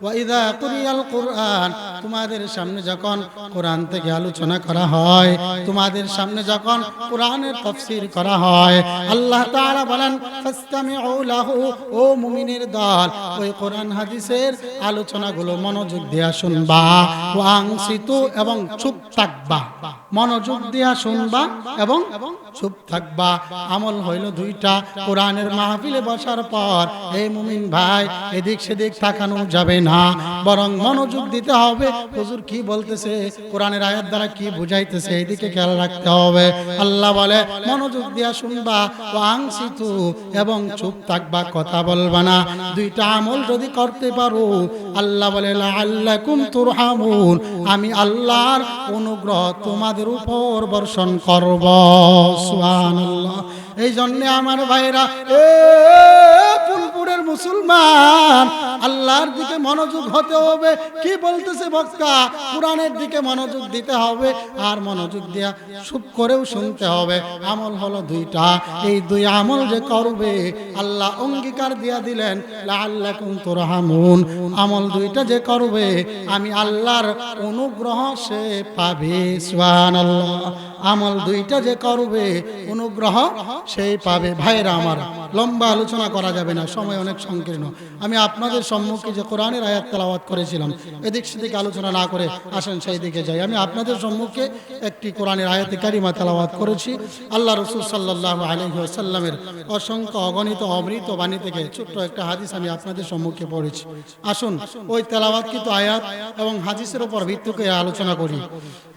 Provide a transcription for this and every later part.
ওয়া ইযা কুরিয়াল কুরআন, তোমাদের সামনে যখন কোরআন থেকে আলোচনা করা হয়, তোমাদের সামনে যখন কোরআনের তাফসীর করা হয়, আল্লাহ তাআলা বলেন ফাসতামিউ লাহু, ও মুমিনের দল ওই কোরআন হাদিসের আলোচনাগুলো মনোযোগ দিয়ে শুনবা, ওয়া আনসিতু, এবং চুপ থাকবা। মনোযোগ দিয়ে শুনবা এবং চুপ থাকবা। আমল হইল দুইটা। কোরআনের মাহফিলে বসার পর এই মুমিন ভাই এদিক সেদিক তাকানো যাবে না, বরং মনোযোগ দিতে হবে। হুজুর কি বলতেছে, কোরআনের আয়াত দ্বারা কি বুঝাইতেছে, এইদিকে খেয়াল রাখতে হবে। আল্লাহ বলে মনোযোগ দিয়া শুনবা, ওয়া আনসিতু, এবং চুপ থাকবা, কথা বলবা না। দুইটা আমল যদি করতে পারো, আল্লাহ বলে লাআল্লাকুম তুরহামুন, আমি আল্লাহর অনুগ্রহ তোমাদের উপর বর্ষণ করব। সুবহানাল্লাহ। এই জন্য আমার ভাইরা, ফুলপুরের মুসলমান, আল্লাহর দিকে মনোযোগ হতে হবে। কি বলতেছে বক্তা, কোরআনের দিকে মনোযোগ দিতে হবে, আর মনোযোগ দিয়া চুপ করেও শুনতে হবে। আমল হলো দুইটা। এই দুই আমল যে করবে, আল্লাহ অঙ্গীকার দিয়া দিলেন লাআল্লাকুম তুরহামুন, আমল দুইটা যে করবে আমি আল্লাহর অনুগ্রহ সে পাবে। সুবহানাল্লাহ। আমল দুইটা যে করবে অনুগ্রহ সেই পাবে। ভাইরা আমার, লম্বা আলোচনা করা যাবে না, সময় অনেক সংকীর্ণ। আমি আপনাদের সম্মুখে যে কোরআনের আয়াত তেলাওয়াত করেছিলাম, এদিক সেদিকে আলোচনা না করে আসেন সেই দিকে যাই। আমি আপনাদের সম্মুখে একটি কোরআনের আয়াতে কারিমা তেলাওয়াত করেছি। আল্লাহ রাসূল সাল্লাল্লাহু আলাইহি ওয়াসাল্লামের অসংখ্য অগণিত অমৃত বাণী থেকে ছোট্ট একটা হাদিস আমি আপনাদের সম্মুখে পড়েছি। আসুন ওই তেলাওয়াতকৃত আয়াত এবং হাদিসের উপর ভিত্তি করে আলোচনা করি।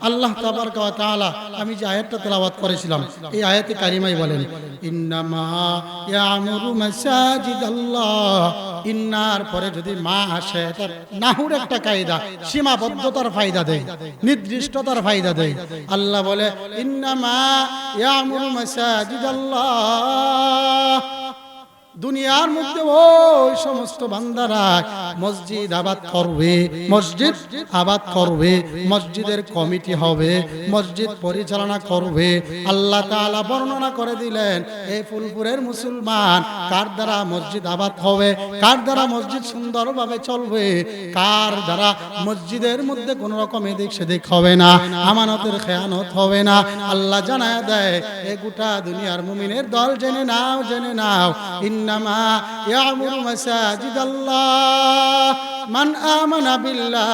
আল্লাহ তাবারক ওয়া তাআলা, আমি যে আয়াতটা তেলাওয়াত করেছিলাম, এই আয়াতে কারিমাই বলেন ইন্নামা ইয়ামুরু মাসাজিদাল্লাহ। ইন্নার পরে যদি মা আসে, এটা নাহুর একটা কায়দা, সীমাবদ্ধতার ফায়দা দেয়, নির্দিষ্টতার ফায়দা দেয়। আল্লাহ বলে ইন্নামা ইয়ামুরু মাসাজিদাল্লাহ, দুনিয়ার মধ্যে ওই সমস্ত বান্দারা মসজিদ আবাদ করবে, মসজিদ আবাদ করবে, মসজিদের কমিটি হবে, মসজিদ পরিচালনা করবে। আল্লাহ তাআলা বর্ণনা করে দিলেন এই ফুলপুরের মুসলমান কার দ্বারা মসজিদ আবাদ হবে, কার দ্বারা মসজিদ সুন্দরভাবে চলবে, কার দ্বারা মসজিদের মধ্যে কোনো রকম এদিক সেদিক হবে না, আমানতের খেয়ানত হবে না। আল্লাহ জানায় দেয় এই গোটা দুনিয়ার মুমিনের দল জেনে নাও, জেনে নাও, ইন্নামা ইয়ামুরু মাসাজিদাল্লাহ মান আমানা বিল্লাহ।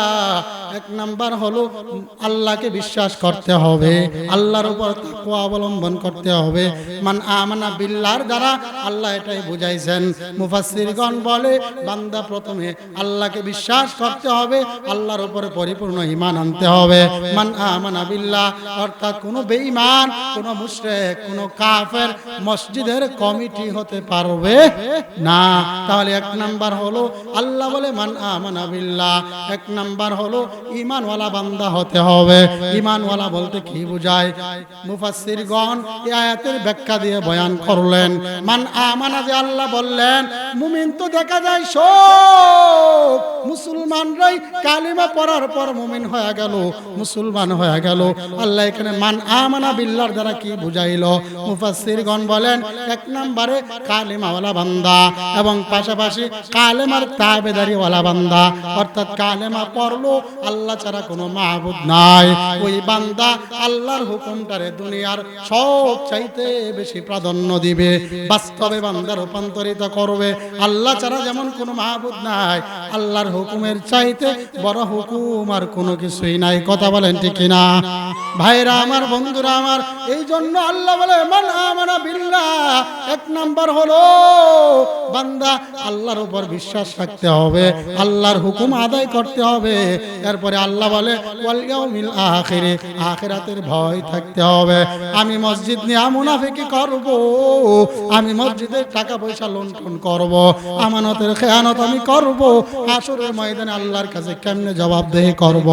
এক নাম্বার হলো আল্লাহকে বিশ্বাস করতে হবে, আল্লাহর উপর তাকওয়া অবলম্বন করতে হবে। মান আমানা বিল্লাহর দ্বারা আল্লাহ এটাই বুঝাইছেন। মুফাসসিরগণ বলে বান্দা প্রথমে আল্লাহকে বিশ্বাস করতে হবে, আল্লাহর উপরে পরিপূর্ণ ঈমান আনতে হবে। মান আমানা বিল্লাহ অর্থাৎ কোনো বেঈমান, কোনো মুশরিক, কোনো কাফের মসজিদের কমিটি হতে পারবে না। তাহলে এক নাম্বার হলো আল্লাহ বলে মান আমানা বিল্লাহ, এক নাম্বার হলো ঈমানওয়ালা বান্দা হতে হবে। ঈমানওয়ালা বলতে কি বোঝায়? মুফাসসিরগণ এই আয়াতের ব্যাখ্যা দিয়ে বয়ান করলেন। মান আমানা যে আল্লাহ বললেন, মুমিন তো দেখা যায় সব মুসলমানরাই কালিমা পড়ার পর মুমিন হয়ে গেল, মুসলমান হয়ে গেল। আল্লাহ এখানে মান আমানা বিল্লাহর দ্বারা কি বুঝাইলো? মুফাসসিরগণ বলেন এক নম্বরে কালিমাওয়ালা বান্দা এবং পাশাপাশি কালেমার তাবেদারিওয়ালা বান্দা, অর্থাৎ কালেমা পড়লো আল্লাহ ছাড়া কোনো মাবুদ নাই, ওই বান্দা আল্লাহর হুকুমটারে দুনিয়ার সব চাইতে বেশি প্রাধান্য দিবে, বাস্তবে বান্দা রূপান্তরিত করবে। আল্লাহ ছাড়া যেমন কোনো মাবুদ নাই, আল্লাহর হুকুমের চাইতে বড় হুকুম আর কোনো কিছুই নাই। কথা বলেন ঠিক কিনা? ভাইরা আমার, বন্ধুরা আমার, এই জন্য আল্লাহ বলে মান আমানা বিল্লাহ, এক নাম্বার হলো বান্দা আল্লাহর উপর বিশ্বাস রাখতে হবে, আল্লাহর হুকুম আদায় করতে হবে। এরপরে আল্লাহ বলে ওয়াল ইয়াউমিল আখিরে, আখিরাতের ভয় থাকতে হবে। আমি মসজিদ নিয়ে মুনাফিকি করব, আমি মসজিদের টাকা পয়সা লুণ্ঠন করব, আমানতের খেয়ানত আমি করব, হাসরের ময়দানে আল্লাহর কাছে কেমনে জবাবদেহি করব,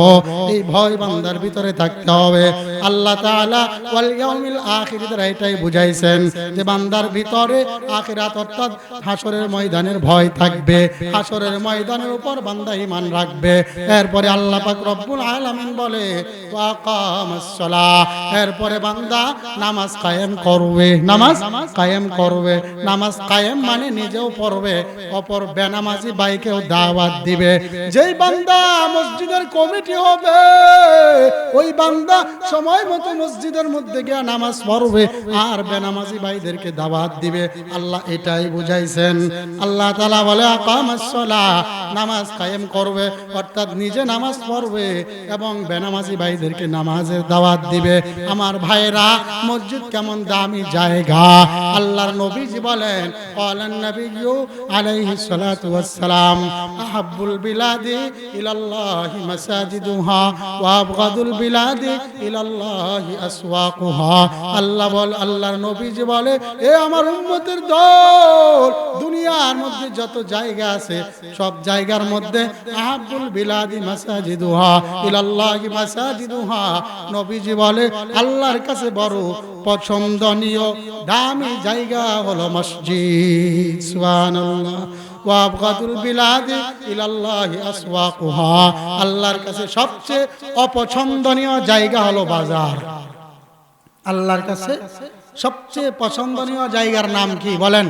এই ভয় বান্দার ভিতরে থাকতে হবে। আল্লাহ তাআলা ওয়াল ইয়াউমিল আখিরে এটাই বুঝাইছেন যে বান্দার ভিতরে আখিরাত অর্থাৎ হাসরের ময়দানের ভয় থাকবে, হাসরের ময়দানের উপর বান্দা ঈমান রাখবে। এরপরে আল্লাহ পাক রব্বুল আলামিন বলে ওয়া কামাস সালাহ, এরপরে বান্দা নামাজ কায়েম করবে, নামাজ কায়েম করবে। নামাজ কায়েম মানে নিজেও পড়বে, অপর বেনামাজি ভাইকেও দাওয়াত দিবে। যেই বান্দা মসজিদের কমিটি হবে, ওই বান্দা সময় মতো মসজিদের মধ্যে গিয়ে নামাজ পড়বে আর বেনামাজি ভাইদেরকে দাওয়াত দিবে। আল্লাহ এটাই বুঝাইছেন। আল্লাহ তাআলা বলে আকামাস সালাহ, নামাজ কায়েম করবে অর্থাৎ নিজে নামাজ পড়বে এবং বেনামাজি ভাইদেরকে নামাজের দাওয়াত দিবে। আমার ভাইরা, মসজিদ কেমন দামি জায়গা। আল্লাহর নবীজি বলেন ক্বালান নবিয়্যু আলাইহিস সালাতু ওয়াস সালাম আহাব্বুল বিলাদি ইলাল্লাহি মাসাজিদুহা ওয়া আবগাদুল বিলাদি ইলাল্লাহি আসওয়াকুহা। আল্লাহর নবীজি বলে, এ আমার উম্মতের দল, দুনিয়ার মধ্যে যত জায়গা আছে সব জায়গার মধ্যে আহাব্বুল বিলাদি মাসাজিদুহা ইলাল্লাহি মাসাজিদুহা, নবীজি বলে আল্লাহর কাছে বড় পছন্দনীয় দামি জায়গা হলো মসজিদ। সুবহানাল্লাহ। ওয়া আবগাদুল বিলাদি ইলাল্লাহি আসওয়াকুহা, আল্লাহর কাছে সবচেয়ে অপছন্দনীয় জায়গা হলো বাজার। আল্লাহর কাছে সবচেয়ে পছন্দনীয় জায়গার নাম কি বলেন?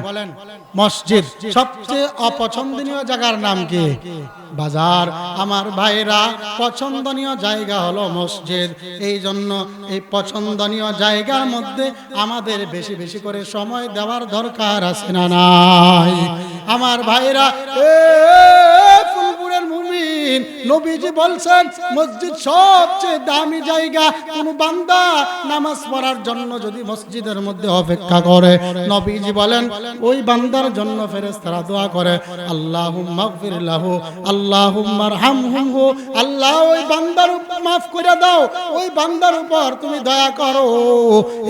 মসজিদ। সবচেয়ে অপছন্দনীয় জায়গার নাম কি? বাজার। আমার ভাইরা, পছন্দনীয় জায়গা হলো মসজিদ। এই জন্য এই পছন্দনীয় জায়গার মধ্যে আমাদের বেশি বেশি করে সময় দেওয়ার দরকার আছে না নাই? আমার ভাইরা, ফুলপুরের মুমিন, নবীজি বলছেন মসজিদ সবচেয়ে দামি জায়গা। কোন বান্দা নামাজ পড়ার জন্য যদি মসজিদের মধ্যে অপেক্ষা করে, নবীজি বলেন ওই বান্দার জন্য ফেরেশতারা দোয়া করে আল্লাহুম্মা গফির লাহু আল্লাহুম্মা আরহামহু, আল্লাহ ওই বান্দার উপর মাফ করে দাও, ওই বান্দার উপর তুমি দয়া করো।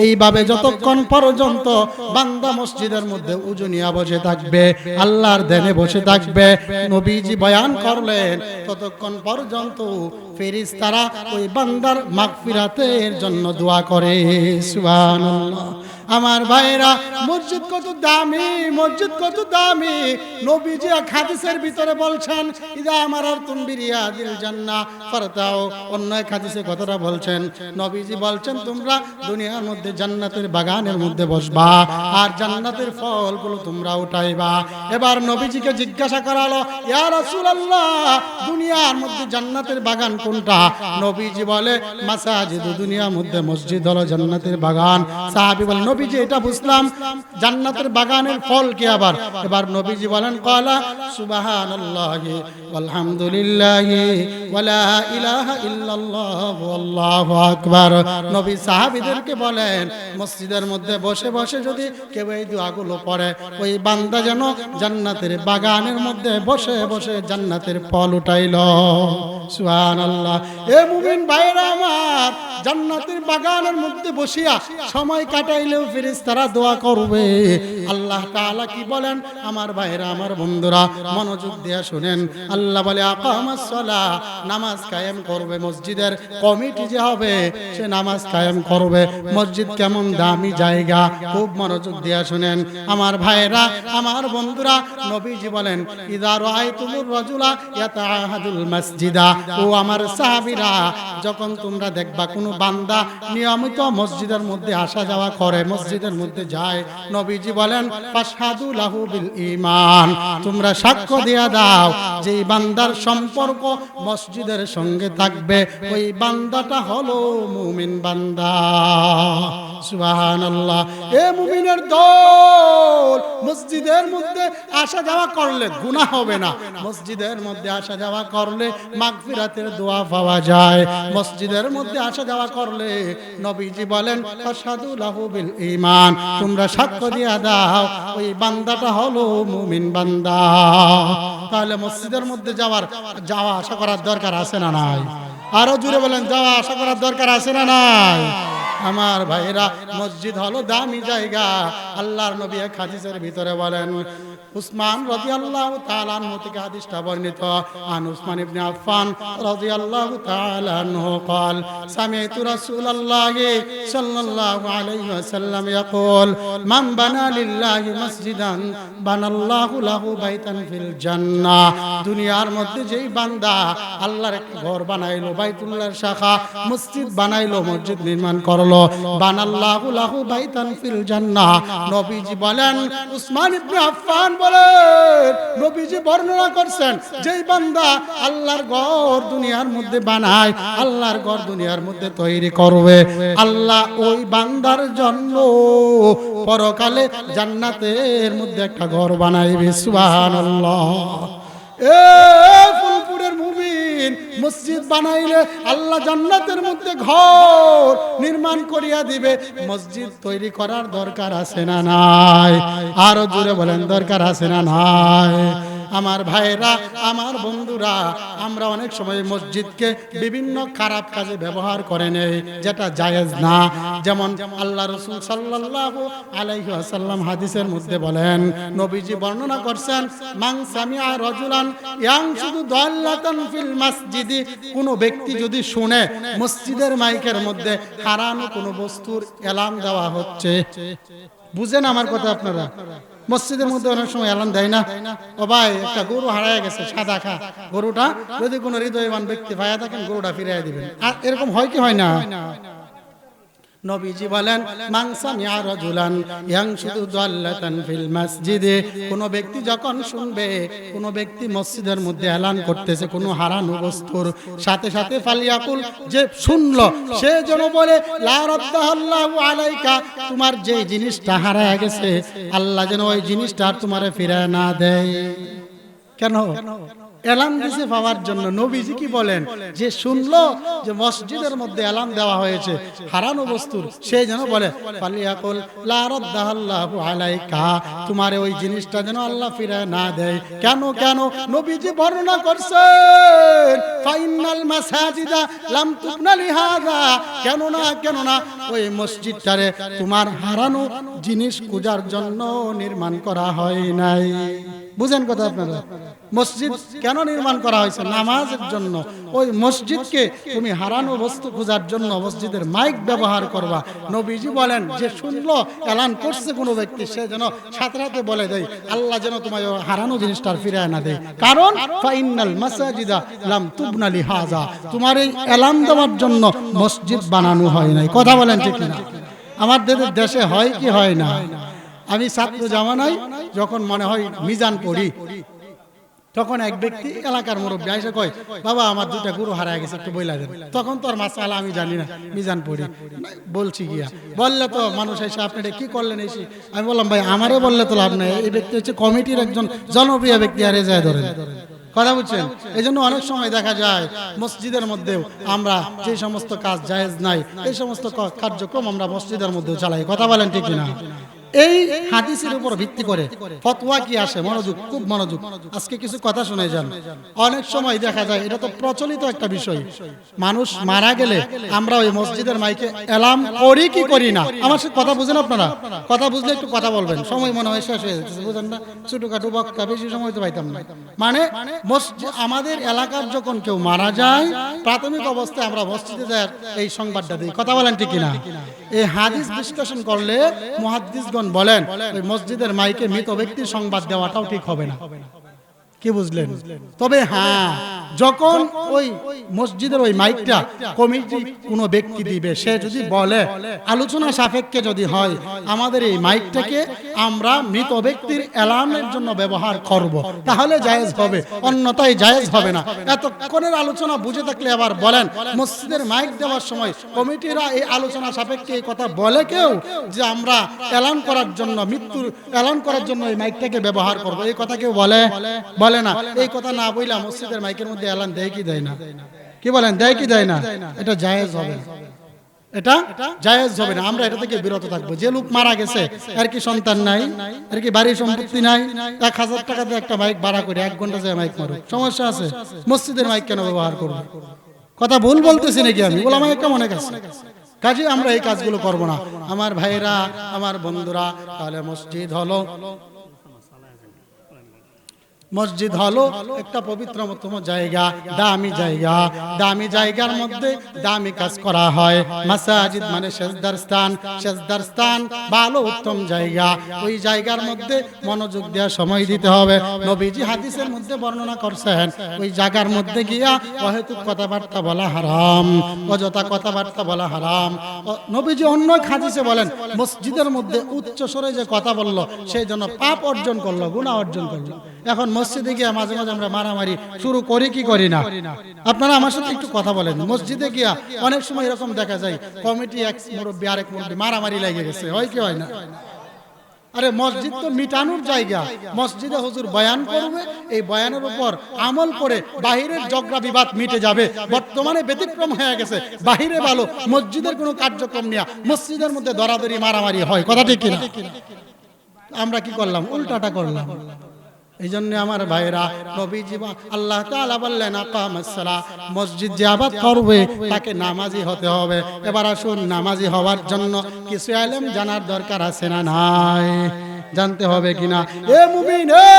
এইভাবে যতক্ষণ পর্যন্ত বান্দা মসজিদের মধ্যে উযু নিয়ে বসে থাকবে, আল্লাহর ধ্যানে বসে থাকবে, নবীজি বয়ান করলেন ততক্ষণ পর্যন্ত ফেরেশতারা ওই বান্দার মাগফিরাতের জন্য দোয়া করে। সুবহানাল্লাহ। আমার ভাইরা, মসজিদ কত দামি, মসজিদ কত দামি। নবীজি এক হাদিসের ভিতরে বলছেন ইদা আমারাতুম বিরিয়াদিল জান্নাহ ফারতাও, অন্য এক হাদিসে কথাটা বলছেন, নবীজি বলছেন তোমরা দুনিয়ার মধ্যে জান্নাতের বাগানের মধ্যে বসবা আর জান্নাতের ফলগুলো তোমরা উঠাইবা। এবার নবীজিকে জিজ্ঞাসা করা হলো, ইয়া রাসূলুল্লাহ, দুনিয়ার মধ্যে জান্নাতের বাগান কোনটা? নবীজি বলে মাসাজিদ, দুনিয়ার মধ্যে মসজিদ হলো জান্নাতের বাগান। সাহাবী বলেন নবীজি এটা বুঝলাম, জান্নাতের বাগানের ফল কি আবার? এবার নবীজি বলেন ক্বালা সুবহানাল্লাহি ওয়ালহামদুলিল্লাহি ওয়ালা ইলাহা ইল্লাল্লাহু আল্লাহু আকবার। নবী সাহাবীদেরকে বলেন মসজিদের মধ্যে বসে বসে যদি কেউ এই দোয়াগুলো পড়ে, ওই বান্দা যেন জান্নাতের বাগানের মধ্যে বসে বসে জান্নাতের ফল উঠাইল। সুবহানাল্লাহ। এ মুমিন ভাইরা আমার, জান্নাতের বাগানের মধ্যে বসিয়া সময় কাটাইলেও ফেরেশতারা দোয়া করবে। আল্লাহ তাআলা কি বলেন? আমার ভাইরা, আমার বন্ধুরা, মনোযোগ দিয়ে শুনেন। আল্লাহ বলে আকামাস সালাহ, নামাজ কায়েম করবে। মসজিদের কমিটি যে হবে সে নামাজ কায়েম করবে। মসজিদ কেমন দামি জায়গা, খুব মনোযোগ দিয়ে শুনেন। আমার ভাইরা, আমার বন্ধুরা, নবীজি বলেন ইযা রাআইতুমুর রাজুলা ইয়াতাআহাদুল মাসজিদা, ও আমার সাহাবীরা, যখন তোমরা দেখবা কোনো বান্দা নিয়মিত মসজিদের মধ্যে আসা যাওয়া করে, মসজিদের মধ্যে যায়, নবীজি বলেন ফাশহাদু লাহু বিল ঈমান, তোমরা সাক্ষ্য দিয়া দাও যে এই বান্দার সম্পর্ক মসজিদের সঙ্গে থাকবে, ওই বান্দাটা হলো মুমিন বান্দা। সুবহানাল্লাহ। এ মুমিনের দল, মসজিদের মধ্যে আসা যাওয়া করলে গুনাহ হবে না, মসজিদের মধ্যে আসা যাওয়া করলে মাগফিরাতের দোয়া পাওয়া যায়। মসজিদের মধ্যে আসা যাওয়া করলে নবীজি বলেন ফাশহাদু লাহু বিল ঈমান, তোমরা সাক্ষ্য দিয়া দাও ওই বান্দাটা হলো মুমিন বান্দা। তাহলে মসজিদের মধ্যে যাওয়া আসা করার দরকার আছে না নাই? আরো জোরে বলেন, যাওয়া আসা করার দরকার আছে না নাই? আমার ভাইরা মসজিদ হলো দামি জায়গা। আল্লাহর নবী এক হাদিসের ভিতরে বলেন, উসমান রাদিয়াল্লাহু তাআলা আনহু থেকে হাদিসটা বর্ণিত, আন উসমান ইবনে আফফান রাদিয়াল্লাহু তাআলা আনহু قال سمعت رسول الله صلى الله عليه وسلم يقول من بنى لله مسجدا بنى الله له بيتا في الجنة। দুনিয়ার মধ্যে যেই বান্দা আল্লাহর একটা ঘর বানাইলো, বাইতুল্লাহর শাখা মসজিদ বানাইলো, মসজিদ নির্মাণ করলো, বানাল্লাহু লাহু বাইতান ফিল জান্নাহ। নবীজি বলেন, উসমান ইবনে আফফান বলেন, নবীজি বর্ণনা করছেন, যেই বান্দা আল্লাহর ঘর দুনিয়ার মধ্যে বানায়, আল্লাহর ঘর দুনিয়ার মধ্যে তৈরি করবে, আল্লাহ ওই বান্দার জন্য পরকালে জান্নাতের মধ্যে একটা ঘর বানাইবে। সুবহানাল্লাহ। এ ফুলপুরের মুমিন, মসজিদ বানাইলে আল্লাহ জান্নাতের মধ্যে ঘর নির্মাণ করিয়া দিবে। মসজিদ তৈরি করার দরকার আছে না নাই? আরো জোরে বলেন, দরকার আছে না নাই? আমার ভাইরা, আমার বন্ধুরা, আমরা অনেক সময় মসজিদকে বিভিন্ন খারাপ কাজে ব্যবহার করে নেই, যেটা জায়েজ না। যেমন আল্লাহ রাসূল সাল্লাল্লাহু আলাইহি ওয়াসাল্লাম হাদিসের মধ্যে বলেন, নবীজি বর্ণনা করছেন, মান সামিআ রাজুলান ইয়ানশুদু দাল্লাতান ফিল মসজিদি, কোন ব্যক্তি যদি শুনে মসজিদের মাইকের মধ্যে হারানো কোনো বস্তুর এলান দেওয়া হচ্ছে, বুঝেন আমার কথা আপনারা? মসজিদের মধ্যে অনেক সময় এলান দেয় না, ও ভাই একটা গরু হারায় গেছে, সাদা খা গরুটা, যদি কোনো হৃদয়বান ব্যক্তি ভাইয়া থাকেন গরুটা ফিরিয়ে দিবেন। আর এরকম হয় কি হয় না? নবীজি বলেন, মান সামিআ রাজুলান ইয়ানশুদু দাল্লাতান ফিল মসজিদে, কোন ব্যক্তি যখন শুনবে কোন ব্যক্তি মসজিদের মধ্যে এলান করতেছে কোনো হারানো বস্তুর, সাথে সাথে ফালিয়াকুল, যে শুনলো সে যেন বলে, লা রাদ্দাল্লাহু আলাইকা, তোমার যে জিনিসটা হারায় গেছে আল্লাহ যেন ওই জিনিসটা আর তোমারে ফিরায় না দেয়। কেন? এলান দিছে পাওয়ার জন্য। নবীজি কি বলেন, যে শুনলো যে মসজিদের মধ্যে এলান দেওয়া হয়েছে হারানো বস্তুর, সে যেন বলে, ফালিয়াকুল লা রাদ্দাল্লাহু আলাইকা, তোমার ওই জিনিসটা যেন আল্লাহ ফিরায় না দেয়। কেন? কেন? নবীজি বর্ণনা করছেন, ফাইনাল মাসাজিদা লাম তুবনা লিহাযা, কেন না, কেন না, ওই মসজিদটারে তোমার হারানো জিনিস খোঁজার জন্য নির্মাণ করা হয় নাই। বুঝেন কথা আপনারা? মসজিদ কেন নির্মাণ করা হয়েছে? নামাজের জন্য। ওই মসজিদকে তুমি হারানো বস্তু খোঁজার জন্য মসজিদের মাইক ব্যবহার করবা। নবীজি বলেন, যে শুনলো এলান করছে কোনো ব্যক্তি, সে যেন সাথে সাথে বলে দেয়, আল্লাহ যেন তোমার হারানো জিনিসটা ফিরায় না দেয়। কারণ ফাইনাল মাসাজিদা লাম তুবনা লিহাযা, তোমার এই এলান দেওয়ার জন্য মসজিদ বানানো হয় নাই। কথা বলেন ঠিক না? আমাদের দেশে হয় কি হয় না? আমি ছাত্র জামানায় যখন মনে হয় মিজান পড়ি, তখন এক ব্যক্তি এলাকার মুরব্বী এসে কয়, বাবা আমার দুইটা গরু হারায় গেছে, একটু বইলা দেন। তখন তো আর মাসালা আমি জানি না, মিজান পড়ি, বলছি গিয়া বললে তো মানুষ এসে, আপনি এটা কি করলেন এসে? আমি বললাম, ভাই আমারে বললে তো লাভ নাই, এই ব্যক্তি হচ্ছে কমিটির একজন জনপ্রিয় ব্যক্তি, আরে যায় ধরেন। কথা বুঝছেন? এই জন্য অনেক সময় দেখা যায় মসজিদের মধ্যেও আমরা যে সমস্ত কাজ জায়েজ নাই, এই সমস্ত কার্যক্রম আমরা মসজিদের মধ্যেও চালাই। কথা বলেন ঠিক না? এই হাদিসের উপর ভিত্তি করে ফতোয়া কি আসে, মনোযোগ, খুব মনোযোগ, আজকে কিছু কথা শুনে যান। অনেক সময় দেখা যায়, এটা তো প্রচলিত একটা বিষয়, মানুষ মারা গেলে আমরা ওই মসজিদের মাইকে এলাম করি কি করি না? আমার সাথে কথা বুঝেন আপনারা? কথা বুঝলে একটু কথা বলবেন, সময় মনে হয় শেষ হয়ে যাচ্ছে, বুঝেন না? ছোটখাটো বক্তা, বেশি সময় তো পাইতাম না। মানে আমাদের এলাকার যখন কেউ মারা যায়, প্রাথমিক অবস্থায় আমরা মসজিদে যাই, এই সংবাদটা দিই। কথা বলেন ঠিক কিনা? এই হাদিস বিশ্লেষণ করলে মুহাদ্দিসগণ বলেন, ওই মসজিদের মাইকে মৃত ব্যক্তির সংবাদ দেওয়াটাও ঠিক হবে না। কি বুঝলেন? তবে হ্যাঁ, যখন ওই মসজিদের ওই মাইকটা কমিটি কোনো ব্যক্তি দিবে, সে যদি বলে আলোচনা সাপেক্ষে যদি হয়, আমাদের এই মাইকটাকে আমরা মৃত ব্যক্তির এলানের জন্য ব্যবহার করব, তাহলে জায়েজ হবে, অন্যথায় জায়েজ হবে না। এতক্ষণের আলোচনা বুঝে থাকলে আবার বলেন, মসজিদের মাইক দেওয়ার সময় কমিটিরা এই আলোচনা সাপেক্ষে এই কথা বলে কেউ যে আমরা এলান করার জন্য, মৃত্যুর এলান করার জন্য এই মাইকটাকে ব্যবহার করব, এই কথা কেউ বলে না। এই কথা না বইলা মসজিদের মাইকের মধ্যে এলান দেয় কি দেয় না? কি বলেন, দেয় কি দেয় না? এটা জায়েজ হবে, এটা জায়েজ হবে না। আমরা এটা থেকে বিরত থাকবো। যে লোক মারা গেছে, আর কি সন্তান নাই, আর কি বাড়ি সম্পত্তি নাই, 1000 টাকা দিয়ে একটা মাইক ভাড়া করে 1 ঘন্টা যায় মাইক মারো, সমস্যা আছে? মসজিদের মাইক কেন ব্যবহার করবো? কথা ভুল বলতেছি নাকি আমি? ওলামায়ে কেরাম অনেক আছে, কাজে আমরা এই কাজগুলো করব না আমার ভাইরা আমার বন্ধুরা। তাহলে মসজিদ হলো একটা পবিত্রতম জায়গা, দামি জায়গা। দামি জায়গার মধ্যে দামি কাজ করা হয়। মাসাজিদ মানে সেজদার স্থান, সেজদার স্থান ভালো উত্তম জায়গা। ওই জায়গার মধ্যে মনোযোগ দেওয়া, সময় দিতে হবে। নবীজি হাদিসের মধ্যে বর্ণনা করছেন ওই জায়গার মধ্যে গিয়া অহেতুক কথাবার্তা বলা হারাম, অযথা কথাবার্তা বলা হারাম। নবীজি অন্য হাদিসে বলেন মসজিদের মধ্যে উচ্চ স্বরে যে কথা বলল সেই জন্য পাপ অর্জন করলো, গুনাহ অর্জন করলো। এখন মসজিদে গিয়া মাঝে মাঝে আমরা মারামারি শুরু করি কি করি না? আপনারা আমার সাথে একটু কথা বলেন। মসজিদে গিয়া অনেক সময় এরকম দেখা যায় কমিটি এক মুরব্বী আরেক মুরব্বী মারামারি লেগে গেছে, হয় কি হয় না? আরে মসজিদ তো মিটানোর জায়গা। মসজিদে হুজুর বয়ান করবে, এই বয়ানের উপর আমল করে বাহিরের ঝগড়া বিবাদ মিটে যাবে। বর্তমানে ব্যতিক্রম হয়ে গেছে, বাহিরে ভালো, মসজিদের কোনো কার্যক্রম নিয়ে মসজিদের মধ্যে দরাদরি মারামারি হয়, কথা ঠিক কিনা? আমরা কি করলাম? উল্টাটা করলাম। এই জন্য আমার ভাইরা, নবীজি আল্লাহ তাআলা বললেন আকামাস সালাহ, মসজিদ যে আবাদ করবে তাকে নামাজি হতে হবে। এবার আসুন, নামাজি হওয়ার জন্য কিছু ইলম জানার দরকার আছে না নাই? জানতে হবে কিনা? এ মুমিন, এ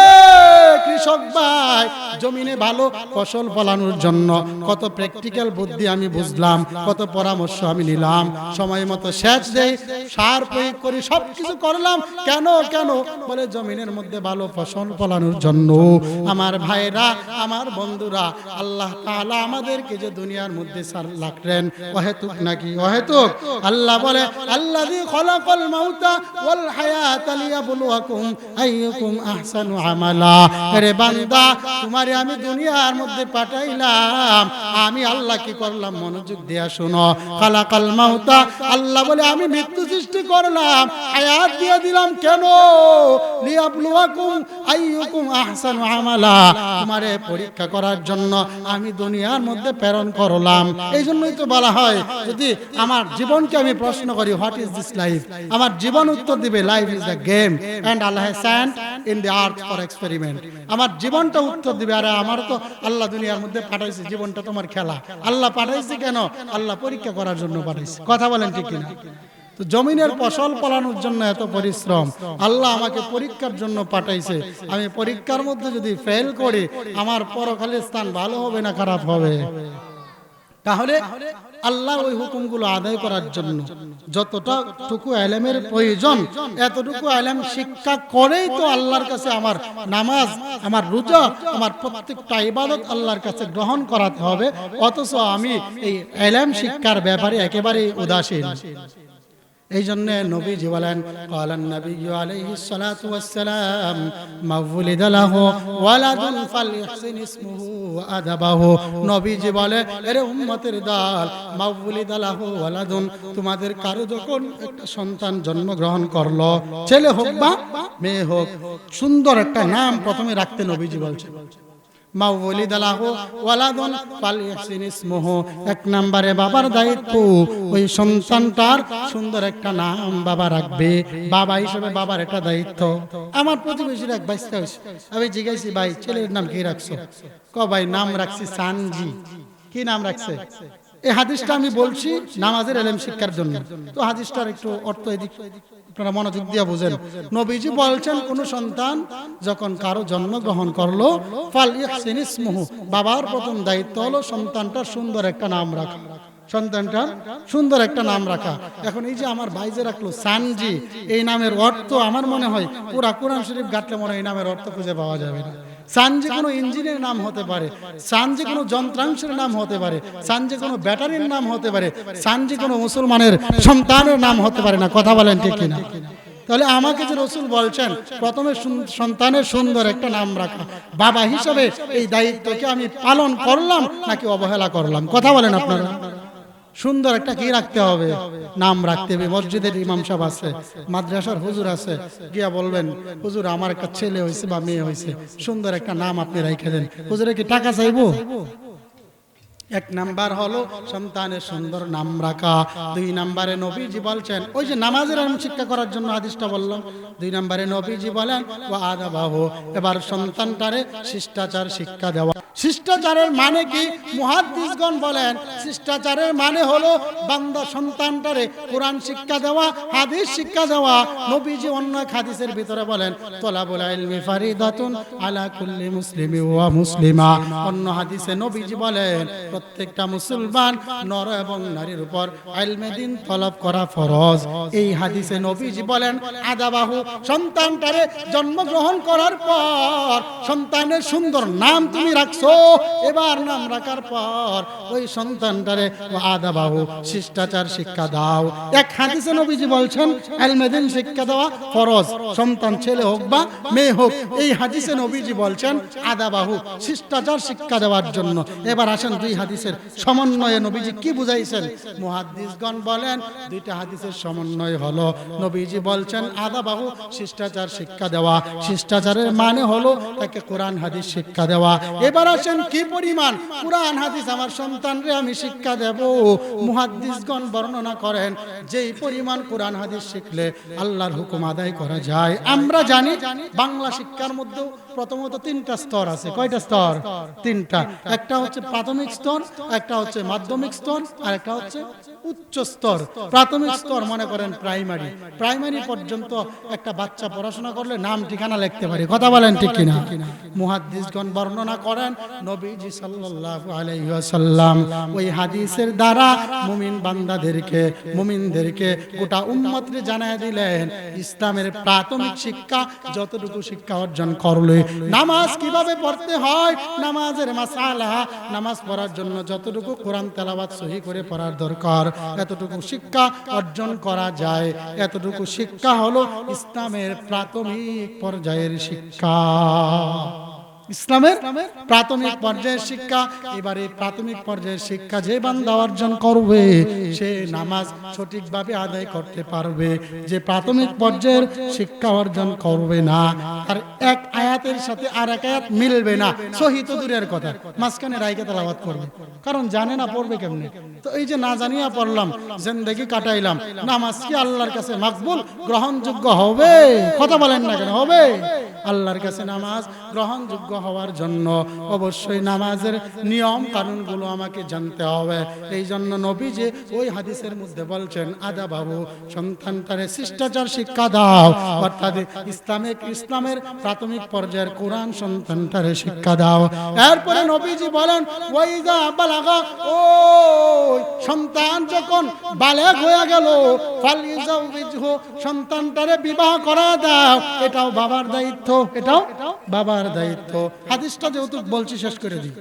কৃষক ভাই, জমিনে ভালো ফসল ফলানোর জন্য কত প্র্যাকটিক্যাল বুদ্ধি আমি বুঝলাম, কত পরামর্শ আমি নিলাম। সময় মতো সেচ দেই, সার প্রয়োগ করি, সবকিছু করলাম। কেন কেন বলে জমিনের মধ্যে ভালো ফসল ফলানোর জন্য। আমার ভাইরা, আমার বন্ধুরা, আল্লাহ তাআলা আমাদেরকে যে দুনিয়ার মধ্যে রাখলেন অহেতুক নাকি? অহেতুক। আল্লাহ বলে আল্লাযী খলাকাল মাউতা ওয়াল হায়াতা লিয়াবলুয়াকুম আইয়ুকুম আহসানু আমালা। আরে বান্দা, তোমারে আমি দুনিয়ার মধ্যে পাঠাইলাম, আমি আল্লাহ কি করলাম? মনোযোগ দিয়া শোনো। খালাকাল মাউতা, আল্লাহ বলে আমি মৃত্যু সৃষ্টি করলাম, হায়াত দিয়ে দিলাম। কেন? লিয়াবলুয়াকুম আইয়ুকুম আহসানু আমালা, তোমারে পরীক্ষা করার জন্য আমি দুনিয়ার মধ্যে প্রেরণ করলাম। এই জন্যই তো বলা হয়, যদি আমার জীবনকে আমি প্রশ্ন করি হোয়াট ইজ দিস লাইফ, আমার জীবন উত্তর দিবে life is the game and Allah has sent in the earth for experiment. আমার জীবনটা উত্তর দিবে, আরে আমার তো আল্লাহ দুনিয়ার মধ্যে পাঠাইছে, জীবনটা তোমার খেলা। আল্লাহ পাঠাইছে কেন? আল্লাহ পরীক্ষা করার জন্য পাঠাইছে। কথা বলেন ঠিক কিনা? তো জমিনের ফসল ফলানোর জন্য এত পরিশ্রম, আল্লাহ আমাকে পরীক্ষার জন্য পাঠাইছে। আমি পরীক্ষার মধ্যে যদি ফেল করি, আমার পরকালের স্থান ভালো হবে না খারাপ হবে? তাহলে আল্লাহ ওই হুকুমগুলো আদায় করার জন্য যতটুকু ইলমের প্রয়োজন, এতটুকু ইলম শিক্ষা করেই তো আল্লাহর কাছে আমার নামাজ, আমার রোজা, আমার প্রত্যেকটা ইবাদত আল্লাহর কাছে গ্রহণ করাতে হবে। অথচ আমি এই ইলম শিক্ষার ব্যাপারে একেবারেই উদাসীন। এই জন্য নবীজি বলেন ক্বালান নবিয়্যু আলাইহিস সালাতু ওয়াস সালাম মাউলিদা লাহু ওয়ালাদুন ফালইহসিন ইসমুহু ওয়া আদাবাহু। নবীজি বলে, আরে উম্মতের দল, মাউলিদা লাহু ওয়ালাদুন, তোমাদের কারো যখন একটা সন্তান জন্মগ্রহণ করলো, ছেলে হোক বা মেয়ে হোক, সুন্দর একটা নাম প্রথমে রাখতে নবীজি বলছেন। মাউলিদা লাহু ওয়ালাদুন ফালইহসিন ইসমুহু, এক নম্বরে বাবার দায়িত্ব ওই সন্তানটার সুন্দর একটা নাম বাবা রাখবে। বাবা হিসেবে বাবার একটা দায়িত্ব। আমার প্রতিবেশীর এক বাইস্তা হয়েছে, আমি জিজ্ঞাসি, ভাই ছেলের নাম কি রাখছো? ভাই নাম রাখছি সানজি। কি নাম রাখছে? এই হাদিসটা আমি বলছি নামাজের ইলম শিক্ষার জন্য, তো হাদিসটার একটু অর্থ এদিক আপনারা মনোযোগ দিয়ে বুঝেন। নবীজি বলছেন, কোন সন্তান যখন কারো জন্মগ্রহণ করলো, ফালইহসিন ইসমুহু, বাবার প্রথম দায়িত্ব হলো সন্তানটার সুন্দর একটা নাম রাখা। সন্তানটার সুন্দর একটা নাম রাখা। এখন এই যে আমার ভাই যে রাখলো সানজি, এই নামের অর্থ আমার মনে হয় পুরা কোরআন শরীফ ঘাটলে মনে হয় এই নামের অর্থ খুঁজে পাওয়া যাবে না। সানজি কোনো ইঞ্জিনের নাম হতে পারে, সানজি কোনো যন্ত্রাংশের নাম হতে পারে, সানজি কোনো ব্যাটারির নাম হতে পারে, সানজি কোনো মুসলমানের সন্তানের নাম হতে পারে না। কথা বলেন ঠিক কিনা? তাহলে আমাকে যে রাসূল বলছেন প্রথমে সন্তানের সুন্দর একটা নাম রাখা, বাবা হিসাবে এই দায়িত্বকে আমি পালন করলাম নাকি অবহেলা করলাম? কথা বলেন আপনারা। সুন্দর একটা কি রাখতে হবে? নাম রাখতে হবে। মসজিদের ইমাম সাহেব আছে, মাদ্রাসার হুজুর আছে, গিয়া বলবেন, হুজুর আমার একটা ছেলে হয়েছে বা মেয়ে হয়েছে, সুন্দর একটা নাম আপনি রেখে দেন। হুজুরে কি টাকা চাইবো? এক নাম্বার হলো সন্তানের সুন্দর নাম রাখা। দুই নাম্বারে নবীজি বলছেন, ওই যে নামাজের আমি শিক্ষা করার জন্য হাদিসটা বললাম, দুই নাম্বারে নবীজি বলেন ওয়া আদাবাহু, এবার সন্তানটারে শিষ্টাচার শিক্ষা দেওয়া। শিষ্টাচারের মানে কি? মুহাদ্দিসগণ বলেন শিষ্টাচারের মানে হলো বান্দা সন্তানটারে কোরআন শিক্ষা দেওয়া, হাদিস শিক্ষা দেওয়া। নবীজি অন্য এক হাদিসের ভিতরে বলেন তলাবুল ইলমি ফারিদাতুন আলা কুল্লি মুসলিমি ওয়া মুসলিমা। অন্য হাদিসে নবীজি বলেন প্রত্যেকটা মুসলমান নর এবং নারীর উপর ইলমে দ্বীন তলব করা ফরজ। এই হাদিসে নবীজি বলেন আদাবাহু, সন্তানটারে জন্মগ্রহণ করার পর সন্তানের সুন্দর নাম তুমি রাখছো, এবার নাম রাখার পর ওই সন্তানটারে আদাবাহু শিষ্টাচার শিক্ষা দাও। এক হাদিসে নবীজি বলছেন ইলমে দ্বীন শিক্ষা দেওয়া ফরজ, সন্তান ছেলে হোক বা মেয়ে হোক। এই হাদিসে নবীজি বলছেন আদাবাহু শিষ্টাচার শিক্ষা দেওয়ার জন্য। এবার আসেন দুই হাদিসের সমন্বয়ে নবীজি কি বুঝাইছেন। মুহাদ্দিসগণ বলেন দুইটা হাদিসের সমন্বয় হলো নবীজি বলছেন আদাবাহু শিষ্টাচার শিক্ষা দেওয়া, শিষ্টাচারের মানে হলো তাকে কোরআন হাদিস শিক্ষা দেওয়া। এবার আসেন কি পরিমাণ কোরআন হাদিস আমার সন্তানরে আমি শিক্ষা দেব। মুহাদ্দিসগণ বর্ণনা করেন যেই পরিমাণ কোরআন হাদিস শিখলে আল্লাহর হুকুম আদায় করা যায়। আমরা জানি বাংলা শিক্ষার মধ্যে প্রথমত তিনটা স্তর আছে। কয়টা স্তর? তিনটা। একটা হচ্ছে প্রাথমিক স্তর, একটা হচ্ছে মাধ্যমিক স্তর, আর একটা হচ্ছে উচ্চ স্তর। প্রাথমিক স্তর মনে করেন প্রাইমারি, প্রাইমারি পর্যন্ত একটা বাচ্চা পড়াশোনা করলে নাম ঠিকানা লিখতে পারে। কথা বলেন ঠিক কিনা? মুহাদ্দিসগণ বর্ণনা করেন নবীজি সাল্লাল্লাহু আলাইহি ওয়াসাল্লাম ওই হাদিসের দ্বারা মুমিন বান্দাদেরকে, মুমিনদেরকে, গোটা উম্মতকে জানায় দিলেন ইসলামের প্রাথমিক শিক্ষা যতটুকু শিক্ষা অর্জন করলে নামাজ কিভাবে পড়তে হয়, নামাজের মাসালা, নামাজ পড়ার জন্য যতটুকু কোরআন তেলাওয়াত সহি করে পড়ার দরকার এতটুকু শিক্ষা অর্জন করা যায়। এতটুকু শিক্ষা হলো ইসলামের প্রাথমিক পর্যায়ের শিক্ষা। ইসলামের প্রাথমিক পর্যায়ের শিক্ষা। এবারে প্রাথমিক পর্যায়ের শিক্ষা যে বান্দা অর্জন করবে সে নামাজ সঠিকভাবে আদায় করতে পারবে। যে প্রাথমিক পর্যায়ের শিক্ষা অর্জন করবে না আর এক আয়াতের সাথে আর এক আয়াত মিলবে না, সহি তো দূরের কথা, মাঝখানে রাইকে তেলাওয়াত করবে, কারণ জানে না পড়বে কেমনে। তো এই যে না জানিয়া পড়লাম, জিন্দেগি কাটাইলাম, নামাজ কি আল্লাহর কাছে মাকবুল গ্রহণযোগ্য হবে? কথা বলেন না কেন? হবে। আল্লাহর কাছে নামাজ গ্রহণযোগ্য হওয়ার জন্য অবশ্যই নামাজের নিয়ম কানুনগুলো আমাকে জানতে হবে। এই জন্য নবীজি ওই হাদিসের মধ্যে বলছেন আদাবাহু, সন্তানটারে শিষ্টাচার শিক্ষা দাও, অর্থাৎ ইসলামের প্রাথমিক পর্যায়ের কোরআন সন্তানটারে শিক্ষা দাও। এরপরে নবীজি বলেন ওয়াইজা বালাগা, ও সন্তান যখন বালেগ হয়ে গেল ফালিজাউবিজহু, সন্তানটারে বিবাহ করা দাও। এটাও বাবার দায়িত্ব, এটাও বাবার দায়িত্ব। হাদিসটা যেহেতু বলছি শেষ করে দিই।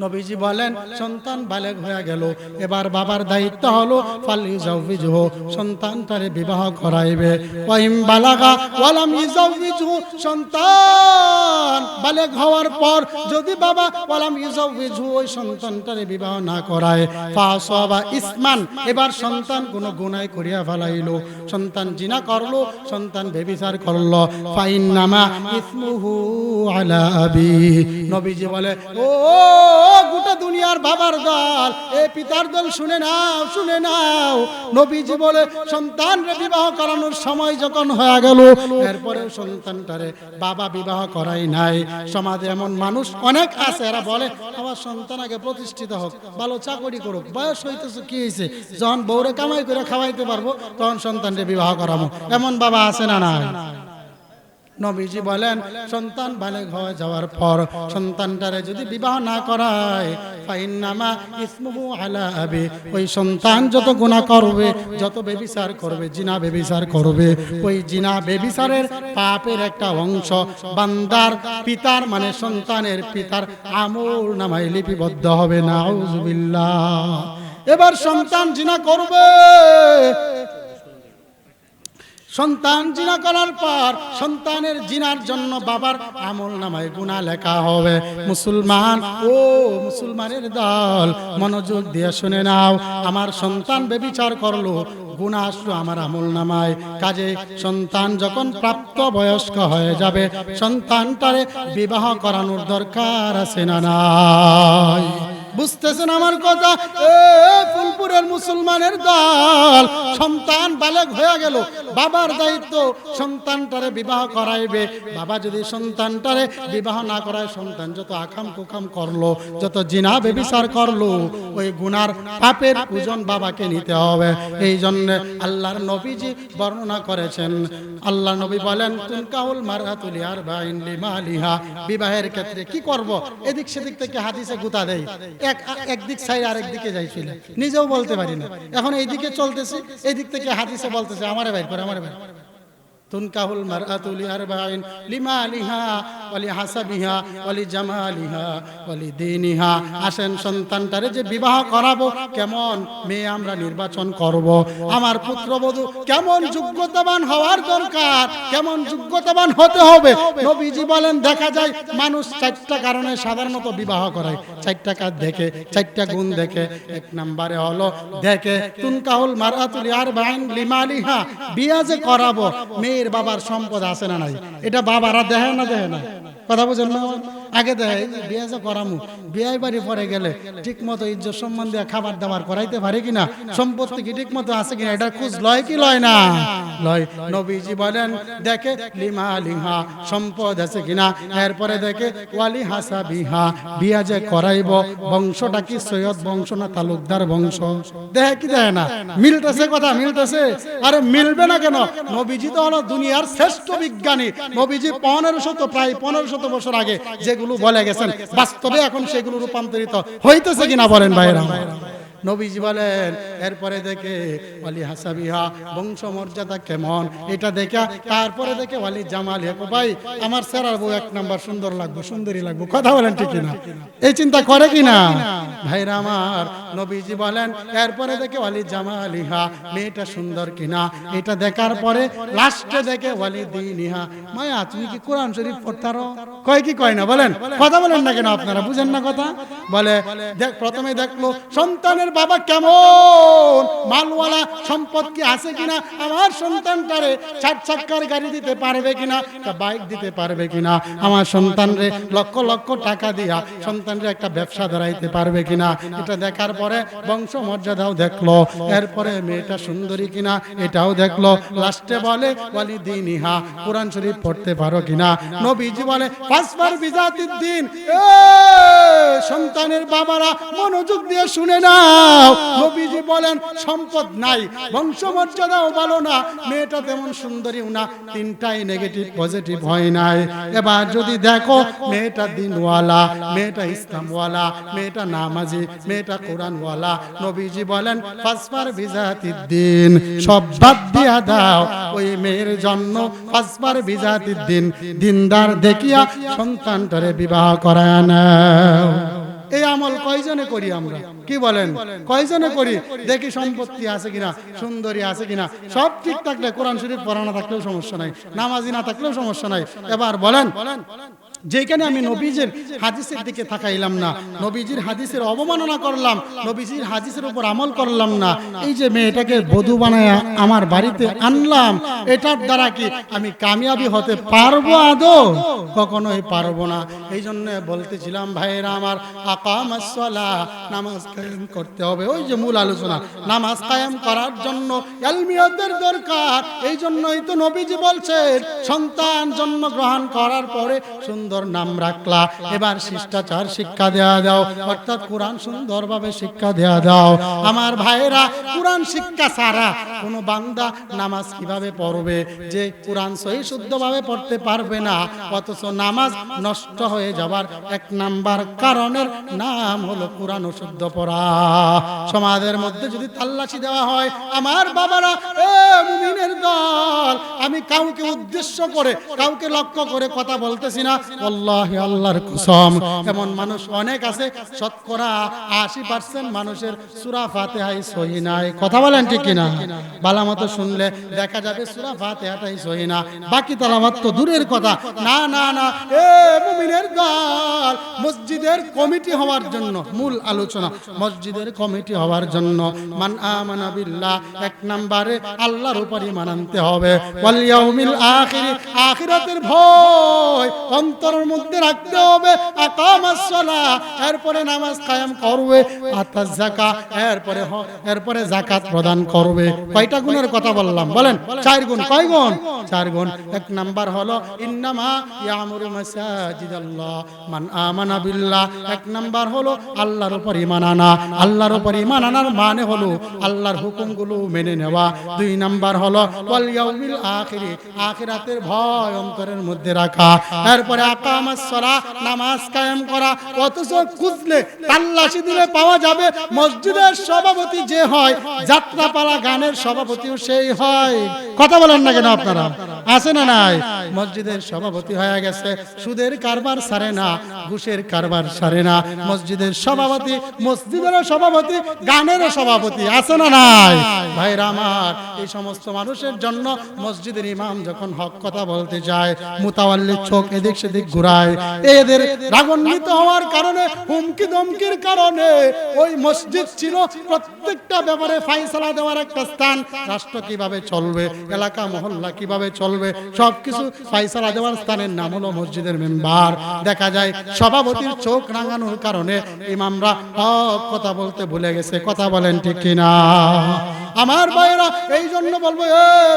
নবীজি বলেন সন্তান বালেগ হয়ে গেল, এবার বাবার দায়িত্ব হলো ফালিজাউবিজহু, সন্তানটারে বিবাহ করাইবে। ওয়াইম বালাগা ওয়ালাম ইজাউবিজহু, সন্তান বালেগ হওয়ার পর যদি বাবা ওয়ালাম ইজাউবিজহু ওই সন্তানটারে বিবাহ না করায়, ফাসাবা ইসমান, এবার সন্তান কোনো গুনাহ করিয়া ফেলাইলো, সন্তান জিনা করলো, সন্তান ব্যভিচার করলো, ফাইন্নামা ইসমুহু আলা আবি। নবীজি বলে ও গোটা দুনিয়ার বাবার দল, এ পিতার দল শুনে নাও, শুনে নাও। নবীজি বলে সন্তানরে বিবাহ করানোর সময় যখন হয়ে গেল, এরপরে সন্তানটারে বাবা বিবাহ করাই নাই। সমাজে এমন মানুষ অনেক আছে, এরা বলে আমার সন্তান আগে প্রতিষ্ঠিত হোক, ভালো চাকরি করুক, বয়স হইতেছে কি হয়েছে, যখন বউরে কামাই করে খাওয়াইতে পারবো তখন সন্তানরে বিবাহ করাবো। এমন বাবা আছে না? না। নবীজি বলেন সন্তান বালেগ হয়ে যাওয়ার পর সন্তানটারে যদি বিবাহ না করায়, ফাইন্নামা ইসমুহু আলা আবি, ওই সন্তান যত গুনাহ করবে, যত ব্যভিচার করবে, জিনা ব্যভিচার করবে, ওই জিনা ব্যভিচারের পাপের একটা অংশ বান্দার পিতার মানে সন্তানের পিতার আমল নামায় লিপিবদ্ধ হবে। নাউযুবিল্লাহ। এবার সন্তান জিনা করবে, সন্তান জিনা করার পর সন্তানের জিনার জন্য বাবার আমল নামায় গুনাহ লেখা হবে। মুসলমান, ও মুসলমানের দল, মনোযোগ দিয়ে শুনে নাও, আমার সন্তান ব্যভিচার করলো, গুনাহ আসলো আমার আমল নামায়। কাজে সন্তান যখন প্রাপ্ত বয়স্ক হয়ে যাবে, সন্তানটারে বিবাহ করানোর দরকার আছে না নাই? বুঝতেছেন আমার কথা? ফুলপুরের মুসলমানের দল, সন্তান বালেগ হয়ে গেল, বাবার দায়িত্ব সন্তানটারে বিবাহ করাইবে। বাবা যদি সন্তানটারে বিবাহ না করায়, সন্তান যত আকাম কুকাম করলো, যত জিনা ব্যভিচার করলো, ওই গুনার পাপের ওজন বাবাকে নিতে হবে। এই জন্য আল্লাহর নবীজি বর্ণনা করেছেন, আল্লাহ নবী বলেন তুনকাহুল মারআতু লিআরবাইন লিমালিহা, বিবাহের ক্ষেত্রে কি করব, এদিক সেদিক থেকে হাদিসে গুতা দেই, একদিক সাইড আরেক দিকে যাইছিল, নিজেও বলতে পারি না। এখন এইদিকে চলতেছে, এদিক থেকে হাদিসে বলতেছে আমারে বাইর করে, আমারে বাইর। তুনকাহুল মারআতু লিআরবাইন লিমালিহা ওয়া লিহাসাবিহা ওয়া লিজামালিহা ওয়া লিদীনিহা। আসেন সন্তানটারে যে বিবাহ করাবো, কেমন মেয়ে আমরা নির্বাচন করব, আমার পুত্রবধূ কেমন যোগ্যতাবান হওয়ার দরকার, কেমন যোগ্যতাবান হতে হবে। নবীজি বলেন দেখা যায় মানুষ চারটা কারণে সাধারণত বিবাহ করায়, চারটা কাজ দেখে, চারটা গুণ দেখে। এক নম্বরে হলো দেখে তুনকাহুল মারআতু লিআরবাইন লিমালিহা, বিয়া যে করাবো মেয়ের বাবার সম্পদ আছে না নাই, এটা বাবারা দেখে না, দেখে না, কথা বুঝেন না? আগে দেখে বিয়ে যে করামু, বিয়ে বাড়ি পরে গেলে ঠিক মতো ইজ্জত সম্মান দিয়ে খাবার দাবার করাইতে পারে কিনা, সম্পত্তি কি ঠিক মতো আছে কিনা, এটা খোঁজ লয় কি লয় না? লয়। নবীজি বলেন দেখে লিমা লিহা, সম্পদ আছে কিনা, এরপরে দেখে ওয়ালি হাসাবিহা, বিয়া যে করাইব বংশটা কি সৈয়দ বংশ না তালুকদার বংশ, দেখে কি দেখে না? মিলতেছে কথা, মিলতেছে? আরে মিলবে না কেন? নবীজি তো হলো দুনিয়ার শ্রেষ্ঠ বিজ্ঞানী। নবীজি 1500 প্রায় 1500 বছর আগে যেগুলো বলে গেছেন, বাস্তবে এখন সেগুলো রূপান্তরিত হইতেছে কিনা বলেন ভাইরা? নবীজি বলেন এরপরে দেখে ওয়ালি হাসাবিহা, বংশ মর্যাদা কেমন, এটা দেখে তারপরে দেখে ওয়ালি জামালিহা, ভাই আমার সেরার বউ এক নাম্বার সুন্দর লাগবে, সুন্দরী লাগবে, কথা বলেন ঠিক কিনা? এই চিন্তা করে কিনা ভাইরা আমার? নবীজি বলেন এরপরে দেখে ওয়ালি জামালিহা, মেয়েটা সুন্দর কিনা, এটা দেখার পরে লাস্টে দেখে ওয়ালি দীনিহা। মায়া তুমি কি কোরআন শরীফ পড়তারো? কয় কি কয় না বলেন? কথা বলেন না কেন আপনারা? বুঝেন না কথা? বলে দেখ, প্রথমে দেখলো সন্তানের বাবা কেমন মালওয়ালা, সম্পদ কি আছে কিনা, আমার সন্তানটারে 4 চাকার গাড়ি দিতে পারবে কিনা, বাইক দিতে পারবে কিনা, আমার সন্তানরে লক্ষ লক্ষ টাকা দিয়া সন্তানরে একটা ব্যবসা ধরাইতে পারবে কিনা, এটা দেখার পরে বংশ মর্যাদাও দেখলো, এরপরে মেয়েটা সুন্দরী কিনা এটাও দেখলো, লাস্টে বলে ওয়ালি দীনিহা, কোরআন শরীফ পড়তে পারো কিনা। নবীজি বলে ফাসবার বিজাতিদ দ্বীন, সন্তানের বাবারা মনোযোগ দিয়ে শুনে না, নবীজি বলেন সম্পদ নাই, বংশমর্যাদাও ভালো না, মেয়েটা তেমন সুন্দরীও না, তিনটাই নেগেটিভ পজিটিভ হয় নাই। এবার যদি দেখো মেয়েটা দিনওয়ালা, মেয়েটা ইসলামওয়ালা, মেয়েটা নামাজি, মেয়েটা কোরআনওয়ালা, নবীজি বলেন ফাসবার বিজাতিদ দ্বীন, সব বাদ দিয়া দাও, ওই মেয়ের জন্য ফাসবার বিজাতিদ দ্বীন, দিনদার দেখিয়া সন্তানটারে বিবাহ করায় নাও। এই আমল কয়জনে করি আমরা? কি বলেন? কয়জনে করি? দেখি সম্পত্তি আছে কিনা, সুন্দরী আছে কিনা, সব ঠিক থাকলে, কোরআন শরীফ পড়ানো থাকলেও সমস্যা নাই, নামাজি না থাকলেও সমস্যা নাই। এবার বলেন যেখানে আমি নবীজির হাদিসের দিকে তাকাইলাম না, নবীজির হাদিসের অবমাননা করলাম, নবীজির হাদিসের উপর আমল করলাম না, এই যে মেয়েটাকে বধূ বানায় আমার বাড়িতে আনলাম, এটার দ্বারা কি আমি কামিয়াবি হতে পারবো আদৌ? কখনোই পারবো না। এই জন্য বলতেছিলাম ভাইয়েরা আমার, আকামাস সালাহ, নামাজ কায়েম করতে হবে। ওই যে মূল আলোচনা, নামাজ কায়েম করার জন্য ইলমিয়াতের দরকার। এই জন্যই তো নবীজি বলছেন সন্তান জন্মগ্রহণ করার পরে সুন্দর নাম রাখলা, এবার শিষ্টাচার শিক্ষা দেয়া দাও, অর্থাৎ কোরআন সুন্দরভাবে শিক্ষা দেয়া দাও। আমার ভাইয়েরা, কোরআন শিক্ষা ছাড়া কোনো বান্দা নামাজ কিভাবে পড়বে? যে কোরআন সহি শুদ্ধভাবে পড়তে পারবে না, অথচ নামাজ নষ্ট হয়ে যাবার 1 নাম্বার কারণের নাম হলো কোরআন অশুদ্ধ পড়া। সমাজের মধ্যে যদি তাল্লাশি দেওয়া হয়, আমার বাবারা, মুমিনের দল, আমি কাউকে উদ্দেশ্য করে, কাউকে লক্ষ্য করে কথা বলতেছি না, আল্লাহি আল্লাহর কসম, এমন মানুষ অনেক আছে, শতকরা 80% মানুষের সূরা ফাতিহাই সহিহ নাই। কথা বলেন ঠিক কিনা? ভালোমতো শুনলে দেখা যাবে সূরা ফাতিহাটাই সহিহ না, বাকি তেলাওয়াত তো দূরের কথা। না না না, মুমিনের দল, মসজিদের কমিটি হওয়ার জন্য, মূল আলোচনা মসজিদের কমিটি হওয়ার জন্য মান আমানা বিল্লাহ, 1 নম্বরে আল্লাহর উপর ঈমান আনতে হবে, ওয়াল ইয়াউমিল আখির, আখিরাতের ভয় অন্তর অন্তরের মধ্যে রাখতে হবে। আকামাস সালাহ, এরপরে নামাজ কায়েম করবে। আতাজ যাকাত, এরপরে যাকাত প্রদান করবে। কয়টা গুণের কথা বললাম বলেন? 4 গুণ। কয় গুণ? 4 গুণ। এক নাম্বার হলো ইন্নামা ইয়ামুরু মাসাজিদাল্লাহ মান আমানা বিল্লাহ। এক নাম্বার হলো আল্লাহর উপর ঈমান আনা। আল্লাহর উপর ঈমান আনার মানে হলো আল্লাহর হুকুমগুলো মেনে নেওয়া। 2 নাম্বার হলো ওয়াল ইয়াউমিল আখির, আখিরাতের ভয় অন্তরের মধ্যে রাখা। এরপরে আকামাস সালাহ, নামাজ কায়েম করা। অথচ খুঁজলে তাল্লাশি দিলে পাওয়া যাবে মসজিদের সভাপতি যে হয়, যাত্রাপালা গানের সভাপতিও সেই হয়। কথা বলেন না কেন আপনারা? আছে না নাই? মসজিদের সভাপতি হয়ে গেছে, সুদের কারবার সারে না, ঘুষের কারবার সারে না। মসজিদের সভাপতি, মসজিদেরও সভাপতি, গানেরও সভাপতি। আছে না নাই? ভাইরা আমার, এই সমস্ত মানুষের জন্য মসজিদের ইমাম যখন হক কথা বলতে যায়, মুতাওয়াল্লি চোখ এদিক সেদিক ঘুরায়। এদের রাগান্বিত হওয়ার কারণে, হুমকি ধমকির কারণে ওই মসজিদ ছিল প্রত্যেকটা ব্যাপারে ফায়সালা দেওয়ার একটা স্থান। রাষ্ট্র কিভাবে চলবে, এলাকা মহল্লা কিভাবে চলবে, সবকিছু ফায়সালা দেওয়ার স্থানের নাম হলো মসজিদের মেম্বার। দেখা যায় সভাপতির চোখ রাঙানোর কারণে ইমামরা হক কথা বলতে ভুলে গেছে। কথা বলেন ঠিক কিনা? আমার ভাইয়েরা, এই জন্য বলবো,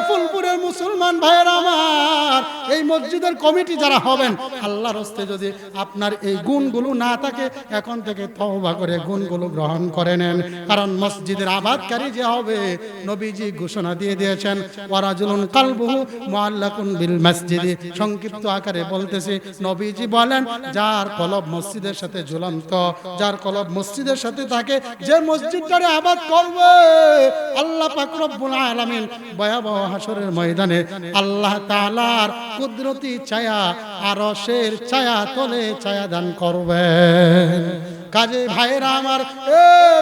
ফুলপুরের মুসলমান ভাইয়েরা আমার, এই মসজিদের কমিটি যারা হবেন, আল্লাহর হস্তে যদি আপনার এই গুণগুলো না থাকে, এখন থেকে তওবা করে গুণগুলো গ্রহণ করে নেন। কারণ মসজিদের আবাদকারী যে হবে, নবীজি ঘোষণা দিয়ে দিয়েছেন, ওয়ারাজুলুন কালবুহু মুআল্লাকুন বিল মসজিদি। সংক্ষিপ্ত আকারে বলতেছি, নবীজি বলেন, যার কলব মসজিদের সাথে ঝুলন্ত, যার কলব মসজিদের সাথে থাকে, যে মসজিদটারে আবাদ করবে, আল্লাহ পাক রব্বুল আলামিন ভয়াবহ হাসরের ময়দানে আল্লাহ তাআলার কুদরতি ছায়া, আরশের ছায়া তলে ছায়া দান করবেন। কাজে ভাইরা আমার,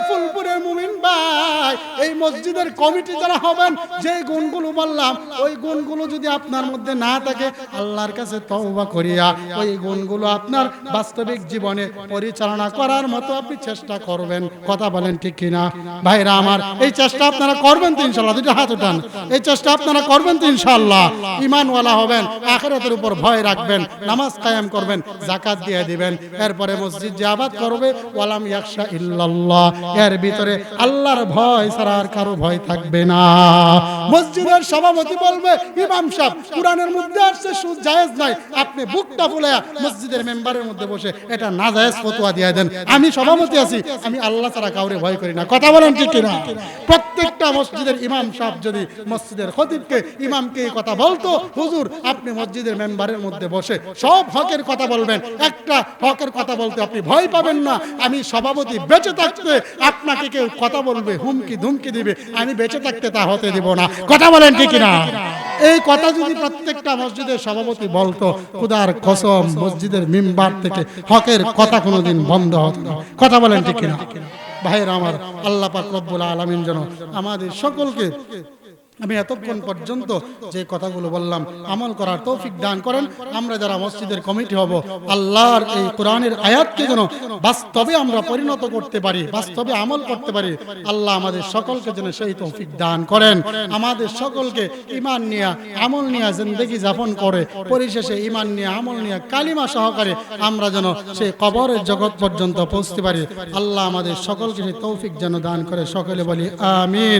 ফুলপুরের মুমিন ভাই, এই মসজিদের কমিটি যারা হবেন, যে গুণগুলো বললাম, ওই গুণগুলো যদি আপনার মধ্যে না থাকে, আল্লাহর কাছে তওবা করিয়া ওই গুণগুলো আপনার বাস্তবিক জীবনে পরিচালনা করার মতো আপনি চেষ্টা করবেন। কথা বলেন ঠিক কিনা? ভাইরা আমার, এই চেষ্টা আপনারা করবেন তো ইনশাআল্লাহ? দুটো হাত উঠান। এই চেষ্টা আপনারা করবেন তো ইনশাআল্লাহ? ঈমানওয়ালা হবেন, আখিরাতের উপর ভয় রাখবেন, নামাজ কায়েম করবেন, যাকাত দিয়ে দিবেন। এরপরে মসজিদ যে আবাদ করবে, ওয়ালাম ইয়াখশা ইল্লাল্লাহ, এর ভিতরে আল্লাহর ভয় ছাড়া আর কারো ভয় থাকবে না। মসজিদের সভাপতি বলবে, ইমাম সাহেব, কোরআনের মধ্যে আসছে সুদ জায়েজ নাই, আপনি বুকটা ফুলায়া মসজিদের মেম্বারের মধ্যে বসে এটা নাজায়েজ ফতোয়া দিয়ে দেন। আমি সভাপতি আছি, আমি আল্লাহ ছাড়া কাউরে ভয় করি না। কথা বলেন ঠিক কিনা? প্রত্যেকটা মসজিদের ইমাম সাহেব যদি মসজিদের খতিবকে, ইমামকে এই কথা বলতো, হুজুর আপনি মসজিদের মেম্বারের মধ্যে বসে সব হকের কথা বলবেন, একটা হকের কথা বলতে আপনি ভয় পাবেন না, আমি সভাপতি বেঁচে থাকতে আপনাকে কেউ কথা বলবে, হুমকি ধুমকি দিবে, আমি বেঁচে থাকতে তা হতে দিব না। কথা বলেন ঠিক কিনা? এই কথা যদি প্রত্যেকটা মসজিদের সভাপতি বলতো, খোদার কসম মসজিদের মিম্বার থেকে হকের কথা কোনোদিন বন্ধ হতো না। কথা বলেন ঠিক কিনা? ভাইয়েরা আমার, আল্লাহ পাক রব্বুল আলামিন যেন আমাদের সকলকে, আমি এতক্ষণ পর্যন্ত যে কথাগুলো বললাম, আমল করার তৌফিক দান করেন। আমরা যারা মসজিদের কমিটি হব, আল্লাহর এই কোরআনের আয়াতকে যেন বাস্তবে আমরা পরিণত করতে পারি, বাস্তবে আমল করতে পারি। আল্লাহ আমাদের সকলকে যেন সেই তৌফিক দান করেন। আমাদের সকলকে ঈমান নিয়ে, আমল নিয়ে জিন্দেগি যাপন করে, পরিশেষে ঈমান নিয়ে, আমল নিয়ে, কালিমা সহকারে আমরা যেন সেই কবরের জগৎ পর্যন্ত পৌঁছতে পারি। আল্লাহ আমাদের সকলকে সেই তৌফিক যেন দান করে। সকলে বলি আমিন।